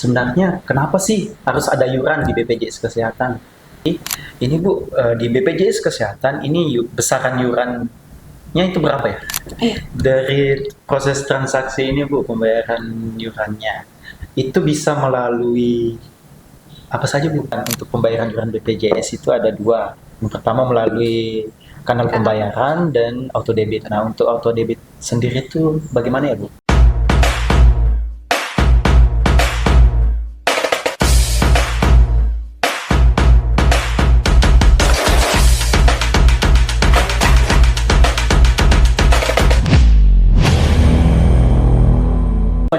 Sebenarnya kenapa sih harus ada iuran di BPJS Kesehatan? Ini Bu, di BPJS Kesehatan ini besaran iurannya itu berapa ya? Iya. Dari proses transaksi ini Bu, pembayaran iurannya itu bisa melalui apa saja Bu? Untuk pembayaran iuran BPJS itu ada dua. Yang pertama melalui kanal pembayaran dan auto debit. Nah, untuk auto debit sendiri itu bagaimana ya Bu?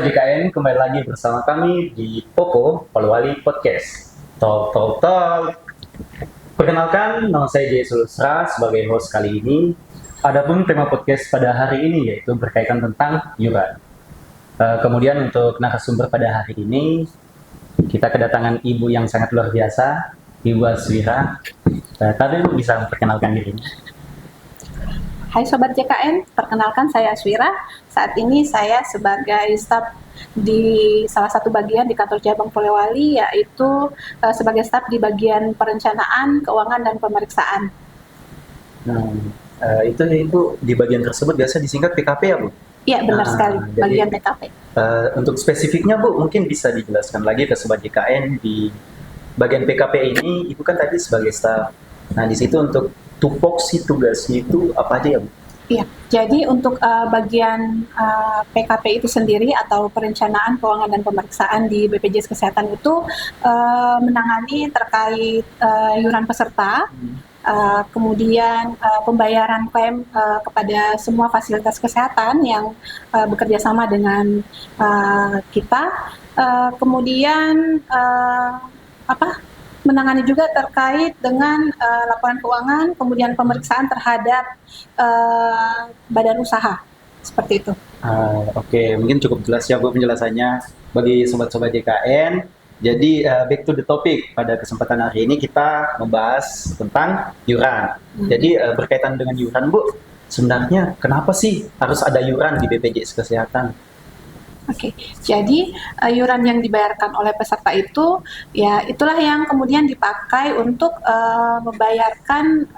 JKN kembali lagi bersama kami di Poco Polwali Podcast. Talk Talk Talk. Perkenalkan, nama saya Jay Sulusra sebagai host kali ini. Adapun tema podcast pada hari ini yaitu berkaitan tentang iuran. Kemudian untuk narasumber pada hari ini kita kedatangan ibu yang sangat luar biasa, Ibu Aswira. Tadi Ibu bisa memperkenalkan dirinya. Hai Sobat JKN, perkenalkan saya Aswira. Saat ini saya sebagai staf di salah satu bagian di kantor cabang Polewali, yaitu sebagai staf di bagian perencanaan, keuangan, dan pemeriksaan. Itu Ibu di bagian tersebut biasa disingkat PKP ya Bu? Iya, benar sekali, Jadi, bagian PKP. Untuk spesifiknya Bu, mungkin bisa dijelaskan lagi ke Sobat JKN di bagian PKP ini, Ibu kan tadi sebagai staf. Nah, di situ untuk tupoksi tugasnya itu apa aja ya Bu? Iya, jadi untuk bagian PKP itu sendiri atau perencanaan, keuangan, dan pemeriksaan di BPJS Kesehatan itu menangani terkait iuran peserta, kemudian pembayaran klaim kepada semua fasilitas kesehatan yang bekerja sama dengan kita, kemudian menangani juga terkait dengan laporan keuangan, kemudian pemeriksaan terhadap badan usaha, seperti itu. Oke, mungkin cukup jelas ya Bu penjelasannya bagi sobat-sobat JKN. Jadi back to the topic, pada kesempatan hari ini kita membahas tentang iuran. Jadi berkaitan dengan iuran Bu, sebenarnya kenapa sih harus ada iuran di BPJS Kesehatan? Oke, jadi iuran yang dibayarkan oleh peserta itu, ya itulah yang kemudian dipakai untuk membayarkan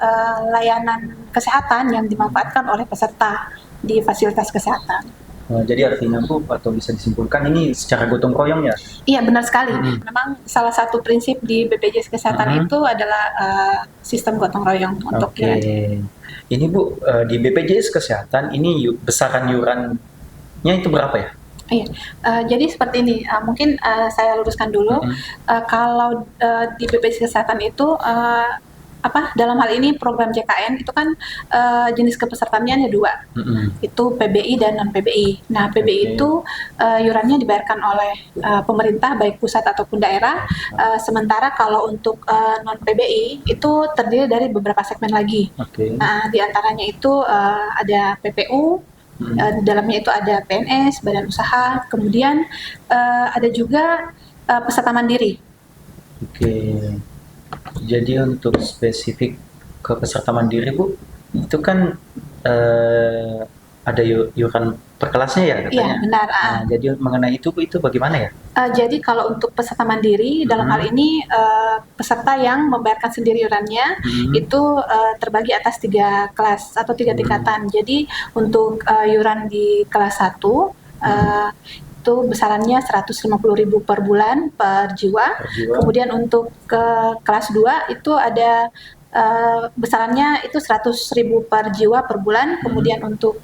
layanan kesehatan yang dimanfaatkan oleh peserta di fasilitas kesehatan. Jadi artinya Bu, atau bisa disimpulkan ini secara gotong royong ya? Iya, benar sekali. Memang salah satu prinsip di BPJS Kesehatan itu adalah sistem gotong royong untuk iuran. Ini Bu, di BPJS Kesehatan ini besaran iurannya itu berapa ya? Iya, jadi seperti ini, mungkin saya luruskan dulu. Kalau di BPJS Kesehatan itu dalam hal ini program JKN itu kan jenis kepesertaannya ada dua, itu PBI dan non PBI. Nah, PBI itu iurannya dibayarkan oleh pemerintah baik pusat ataupun daerah. Sementara kalau untuk non PBI itu terdiri dari beberapa segmen lagi. Nah, di antaranya itu ada PPU. Di dalamnya itu ada PNS, badan usaha, kemudian ada juga peserta mandiri. Jadi untuk spesifik ke peserta mandiri Bu, itu kan ada iuran per kelasnya ya katanya? Iya, benar. Jadi mengenai itu Bu, itu bagaimana ya? Jadi kalau untuk peserta mandiri, dalam hal ini peserta yang membayarkan sendiri iurannya itu terbagi atas 3 kelas atau 3 tingkatan. Jadi untuk iuran di kelas 1 itu besarannya 150.000 per bulan per jiwa. Kemudian untuk ke kelas 2 itu ada besarannya itu 100.000 per jiwa per bulan. Kemudian untuk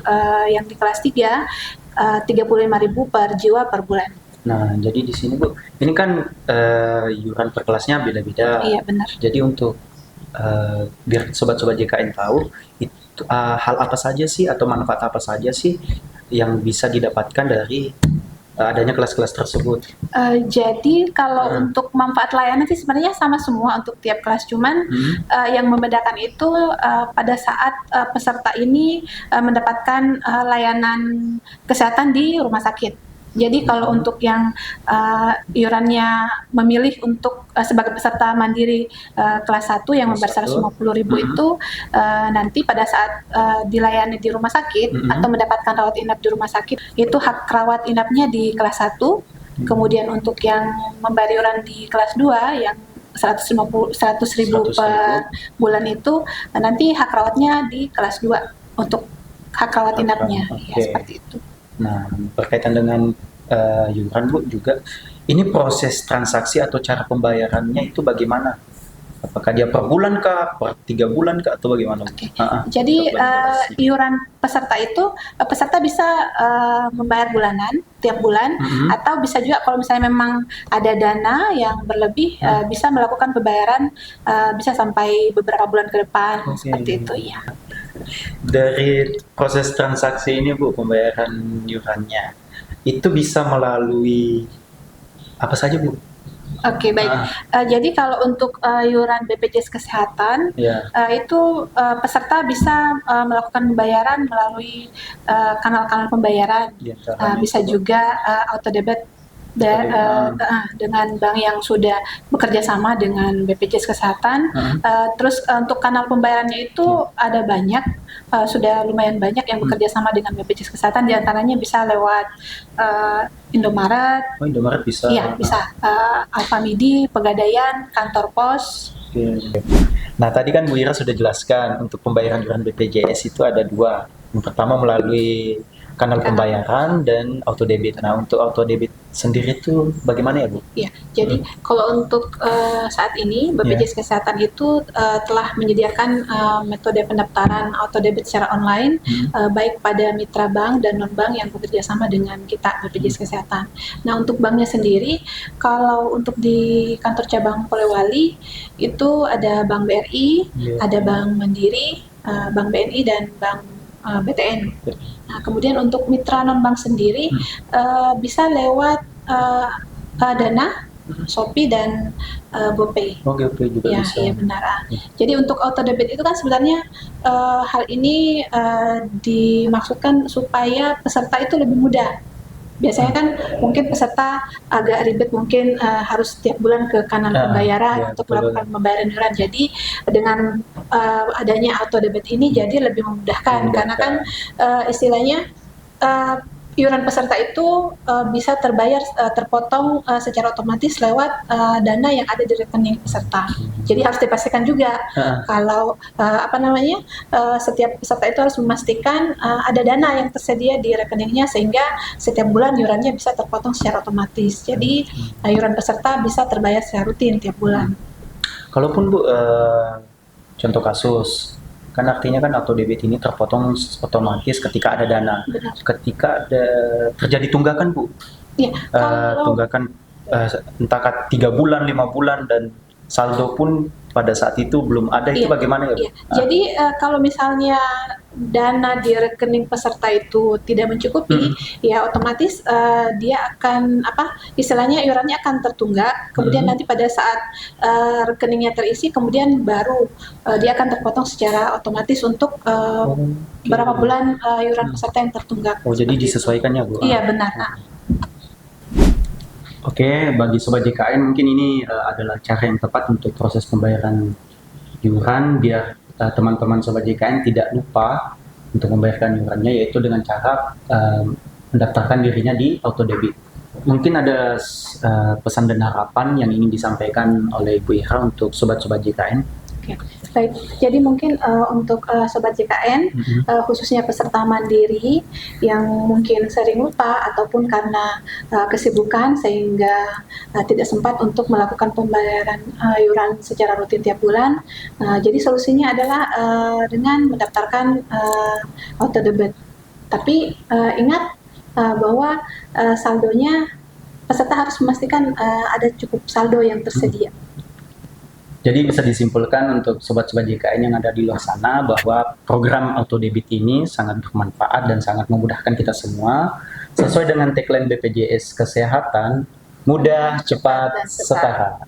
yang di kelas 3 35.000 per jiwa per bulan. Nah, jadi di sini Bu, ini kan iuran per kelasnya beda-beda. Iya, benar. Jadi untuk biar sobat-sobat JKN tahu, itu hal apa saja sih atau manfaat apa saja sih yang bisa didapatkan dari adanya kelas-kelas tersebut? Jadi kalau untuk manfaat layanan sih sebenarnya sama semua untuk tiap kelas, cuman yang membedakan itu pada saat peserta ini mendapatkan layanan kesehatan di rumah sakit. Jadi kalau untuk yang iurannya memilih untuk sebagai peserta mandiri kelas 1 yang membayar 150.000 itu nanti pada saat dilayani di rumah sakit atau mendapatkan rawat inap di rumah sakit, itu hak rawat inapnya di kelas 1 Kemudian untuk yang membayar iuran di kelas 2 yang 100.000 per bulan itu nanti hak rawatnya di kelas 2 untuk hak rawat inapnya. Ya, seperti itu. Nah, berkaitan dengan iuran Bu juga, ini proses transaksi atau cara pembayarannya itu bagaimana? Apakah dia per bulan kah, per 3 bulan kah, atau bagaimana? Jadi iuran peserta itu peserta bisa membayar bulanan tiap bulan, atau bisa juga kalau misalnya memang ada dana yang berlebih bisa melakukan pembayaran bisa sampai beberapa bulan ke depan, seperti itu ya. Dari proses transaksi ini Bu, pembayaran iurannya itu bisa melalui apa saja Bu? Oke, baik. Jadi kalau untuk iuran BPJS Kesehatan, itu peserta bisa melakukan pembayaran melalui kanal-kanal pembayaran. Bisa juga auto debit dengan bank yang sudah bekerja sama dengan BPJS Kesehatan. Terus untuk kanal pembayarannya itu ada banyak, sudah lumayan banyak yang bekerja sama dengan BPJS Kesehatan. Di antaranya bisa lewat Indomaret. Oh, Indomaret bisa. Iya, bisa. Alfamidi, Pegadaian, kantor pos. Nah, tadi kan Bu Ira sudah jelaskan untuk pembayaran iuran BPJS itu ada 2. Yang pertama melalui kanal pembayaran dan auto debit. Nah, untuk auto debit sendiri itu bagaimana ya Bu? Ya, jadi kalau untuk saat ini BPJS Kesehatan itu telah menyediakan metode pendaftaran auto debit secara online, baik pada mitra bank dan non bank yang bekerja sama dengan kita BPJS Kesehatan. Nah, untuk banknya sendiri, kalau untuk di kantor cabang Polewali itu ada Bank BRI, ada Bank Mandiri, Bank BNI dan Bank BTN. Nah, kemudian untuk mitra non bank sendiri bisa lewat Dana, Shopee dan GoPay. Oh, GoPay juga bisa. Iya benar. Jadi untuk auto debit itu kan sebenarnya hal ini dimaksudkan supaya peserta itu lebih mudah. Biasanya kan mungkin peserta agak ribet, mungkin harus setiap bulan ke kanal pembayaran untuk melakukan pembayaran iuran. Jadi dengan adanya auto debit ini jadi lebih memudahkan. Karena kan istilahnya iuran peserta itu bisa terpotong secara otomatis lewat dana yang ada di rekening peserta. Jadi harus dipastikan juga kalau setiap peserta itu harus memastikan ada dana yang tersedia di rekeningnya sehingga setiap bulan iurannya bisa terpotong secara otomatis. Jadi iuran peserta bisa terbayar secara rutin tiap bulan. Kalaupun Bu, contoh kasus, kan artinya kan auto debit ini terpotong otomatis ketika ada dana. Benar. Ketika ada terjadi tunggakan Bu, tunggakan entah 3 bulan, 5 bulan dan saldo pun pada saat itu belum ada, itu bagaimana ya Bu? Jadi kalau misalnya dana di rekening peserta itu tidak mencukupi, ya otomatis dia akan istilahnya iurannya akan tertunggak. Kemudian nanti pada saat rekeningnya terisi, kemudian baru dia akan terpotong secara otomatis untuk berapa bulan iuran peserta yang tertunggak. Oh, jadi disesuaikannya Bu? Iya benar. Oke, bagi Sobat JKN mungkin ini adalah cara yang tepat untuk proses pembayaran iuran biar teman-teman Sobat JKN tidak lupa untuk membayarkan iurannya, yaitu dengan cara mendaftarkan dirinya di auto debit. Mungkin ada pesan dan harapan yang ingin disampaikan oleh Ibu Ira untuk Sobat-Sobat JKN. Baik, jadi mungkin untuk Sobat JKN, khususnya peserta mandiri yang mungkin sering lupa ataupun karena kesibukan sehingga tidak sempat untuk melakukan pembayaran iuran secara rutin tiap bulan. Jadi solusinya adalah dengan mendaftarkan auto debit. Tapi ingat bahwa saldonya peserta harus memastikan ada cukup saldo yang tersedia. Jadi bisa disimpulkan untuk Sobat-Sobat JKN yang ada di luar sana bahwa program auto debit ini sangat bermanfaat dan sangat memudahkan kita semua. Sesuai dengan tagline BPJS Kesehatan, mudah, cepat, setara.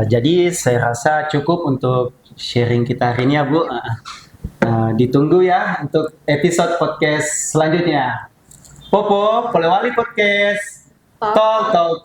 Jadi saya rasa cukup untuk sharing kita hari ini ya Bu. Ditunggu ya untuk episode podcast selanjutnya. Popo, Polewali Podcast. Tol.